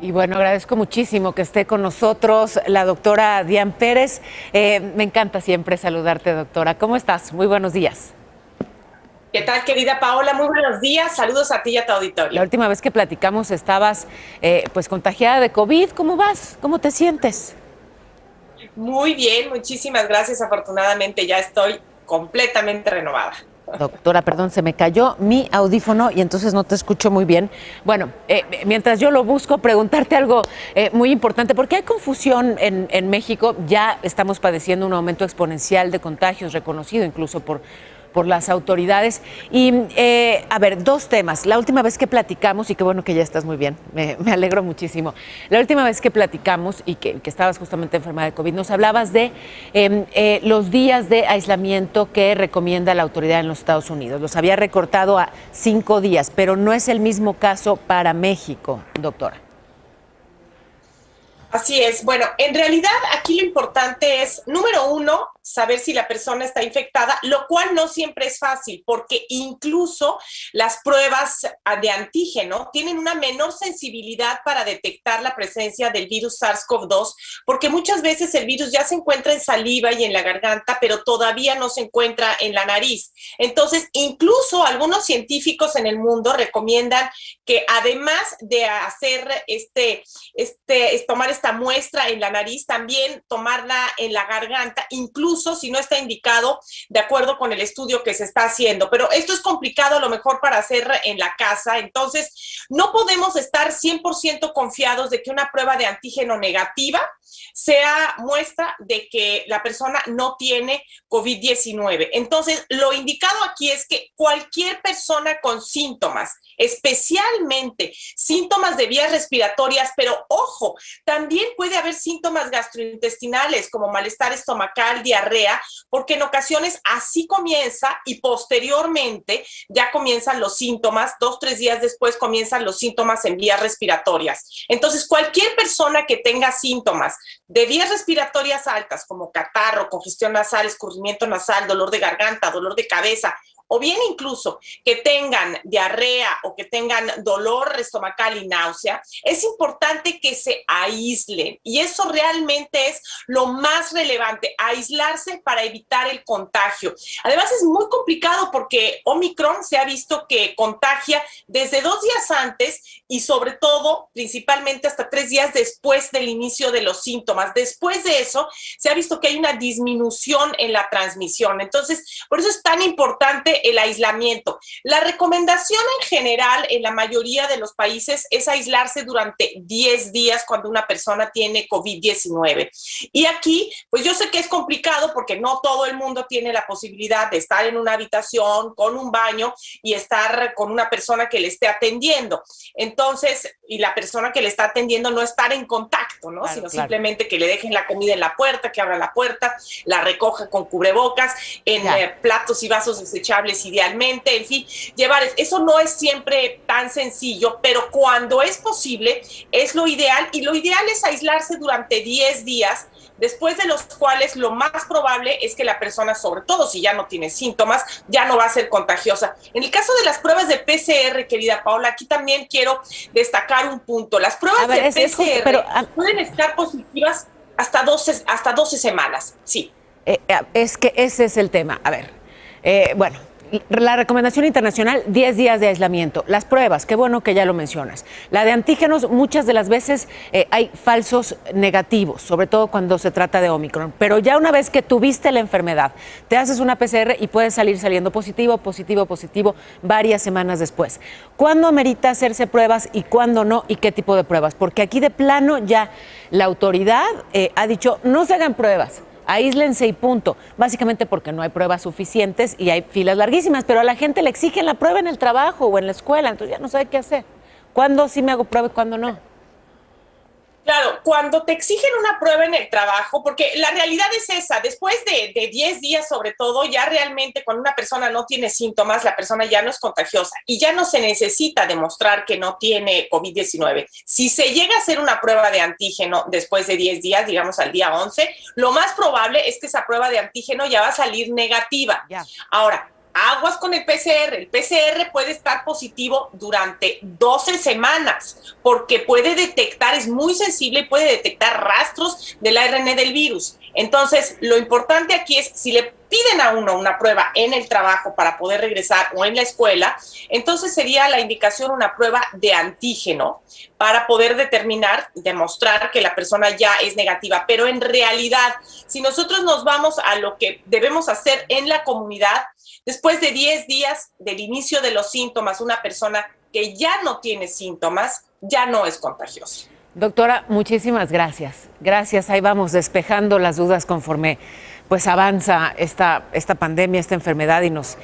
Y bueno, agradezco muchísimo que esté con nosotros la doctora Dian Pérez. Me encanta siempre saludarte, doctora. ¿Cómo estás? Muy buenos días. ¿Qué tal, querida Paola? Muy buenos días. Saludos a ti y a tu La auditorio. última vez que platicamos estabas pues contagiada de COVID. ¿Cómo vas? ¿Cómo te sientes? Muy bien, muchísimas gracias. Afortunadamente ya estoy completamente renovada. Doctora, perdón, se me cayó mi audífono y entonces no te escucho muy bien. Bueno, mientras yo lo busco, preguntarte algo muy importante, porque hay confusión en México. Ya estamos padeciendo un aumento exponencial de contagios, reconocido incluso por las autoridades. Y, a ver, dos temas. La última vez que platicamos, y qué bueno que ya estás muy bien, me alegro muchísimo. La última vez que platicamos y que estabas justamente enferma de COVID, nos hablabas de los días de aislamiento que recomienda la autoridad en los Estados Unidos. Los había recortado a 5 días, pero no es el mismo caso para México, doctora. Así es. Bueno, en realidad aquí lo importante es, número uno, saber si la persona está infectada, lo cual no siempre es fácil, porque incluso las pruebas de antígeno tienen una menor sensibilidad para detectar la presencia del virus SARS-CoV-2, porque muchas veces el virus ya se encuentra en saliva y en la garganta, pero todavía no se encuentra en la nariz. Entonces, incluso algunos científicos en el mundo recomiendan que además de hacer tomar esta muestra en la nariz, también tomarla en la garganta, incluso si no está indicado de acuerdo con el estudio que se está haciendo. Pero esto es complicado a lo mejor para hacer en la casa, entonces no podemos estar 100% confiados de que una prueba de antígeno negativa sea muestra de que la persona no tiene COVID-19. Entonces, lo indicado aquí es que cualquier persona con síntomas, especialmente síntomas de vías respiratorias, pero ojo, también puede haber síntomas gastrointestinales como malestar estomacal, diarrea, porque en ocasiones así comienza y posteriormente ya comienzan los síntomas, 2, 3 días después comienzan los síntomas en vías respiratorias. Entonces, cualquier persona que tenga síntomas de vías respiratorias altas como catarro, congestión nasal, escurrimiento nasal, dolor de garganta, dolor de cabeza, o bien incluso que tengan diarrea o que tengan dolor estomacal y náusea, es importante que se aíslen. Y eso realmente es lo más relevante, aislarse para evitar el contagio. Además, es muy complicado porque Omicron se ha visto que contagia desde 2 días antes y sobre todo, principalmente hasta 3 días después del inicio de los síntomas. Después de eso, se ha visto que hay una disminución en la transmisión. Entonces, por eso es tan importante el aislamiento. La recomendación en general en la mayoría de los países es aislarse durante 10 días cuando una persona tiene COVID-19. Y aquí, pues yo sé que es complicado porque no todo el mundo tiene la posibilidad de estar en una habitación con un baño y estar con una persona que le esté atendiendo. Entonces, y la persona que le está atendiendo no estar en contacto, ¿no? Claro, Sino claro. simplemente que le dejen la comida en la puerta, que abra la puerta, la recoja con cubrebocas, en Ya. platos y vasos desechables idealmente, en fin, llevar, eso no es siempre tan sencillo, pero cuando es posible es lo ideal y lo ideal es aislarse durante 10 días, después de los cuales lo más probable es que la persona, sobre todo si ya no tiene síntomas, ya no va a ser contagiosa. En el caso de las pruebas de PCR, querida Paola, aquí también quiero destacar un punto. Las A pruebas ver, de es justo, pero PCR pueden estar positivas hasta 12 semanas, sí. Es que ese es el tema. A ver, bueno, la recomendación internacional, 10 días de aislamiento. Las pruebas, qué bueno que ya lo mencionas. La de antígenos, muchas de las veces hay falsos negativos, sobre todo cuando se trata de Omicron. Pero ya una vez que tuviste la enfermedad, te haces una PCR y puedes salir saliendo positivo, positivo, positivo varias semanas después. ¿Cuándo amerita hacerse pruebas y cuándo no? ¿Y qué tipo de pruebas? Porque aquí de plano ya la autoridad ha dicho, no se hagan pruebas. Aíslense y punto. Básicamente porque no hay pruebas suficientes y hay filas larguísimas, pero a la gente le exigen la prueba en el trabajo o en la escuela, entonces ya no sabe qué hacer. ¿Cuándo sí me hago prueba y cuándo no? Claro, cuando te exigen una prueba en el trabajo, porque la realidad es esa, después de 10 días sobre todo, ya realmente cuando una persona no tiene síntomas, la persona ya no es contagiosa y ya no se necesita demostrar que no tiene COVID-19. Si se llega a hacer una prueba de antígeno después de 10 días, digamos al día 11, lo más probable es que esa prueba de antígeno ya va a salir negativa. Ya. Ahora, aguas con el PCR. El PCR puede estar positivo durante 12 semanas porque puede detectar, es muy sensible y puede detectar rastros del ARN del virus. Entonces, lo importante aquí es, si le piden a uno una prueba en el trabajo para poder regresar o en la escuela, entonces sería la indicación una prueba de antígeno para poder determinar, demostrar que la persona ya es negativa. Pero en realidad, si nosotros nos vamos a lo que debemos hacer en la comunidad, después de 10 días del inicio de los síntomas, una persona que ya no tiene síntomas ya no es contagiosa. Doctora, muchísimas gracias. Gracias, ahí vamos despejando las dudas conforme pues avanza esta pandemia, esta enfermedad y nos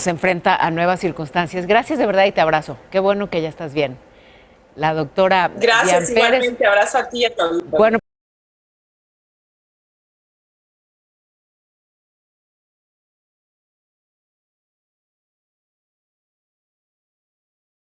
enfrenta a nuevas circunstancias. Gracias de verdad y te abrazo. Qué bueno que ya estás bien. La doctora Gracias, Dian Pérez. igualmente, abrazo a ti y a tu auditorio. Bueno,